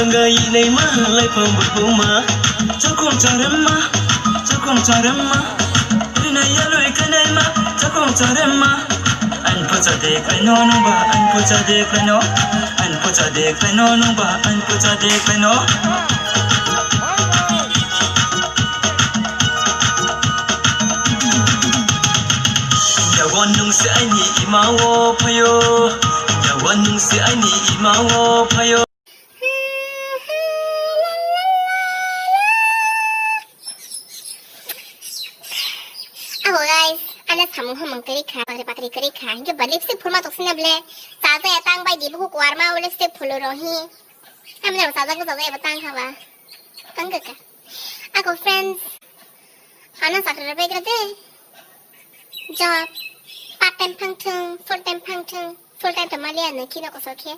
Bagai nei ma lai pom buma Chakom charemma Chakom charemma Rina yaloi kanai ma Chakom charemma An pucha dekai no no ba An pucha dekai no An pucha dekai no no ba An pucha dekai no Yawan nung si ani imawo payo Yawan nung si ani imawo payo Ako guys, alas hamong hamong kerikha, pakri kerikha. Yung lipstick phulma toksin na ble. Saza ya tang bay di buku kuar ma lipstick phulu rohi. Kami na saza ko saza ya batang ka ba? Tangga ka. Ako friends, ana sakra rabe grade. Job, part time pangtung, full time pangtung, full time tamalian na kino ko sokhe.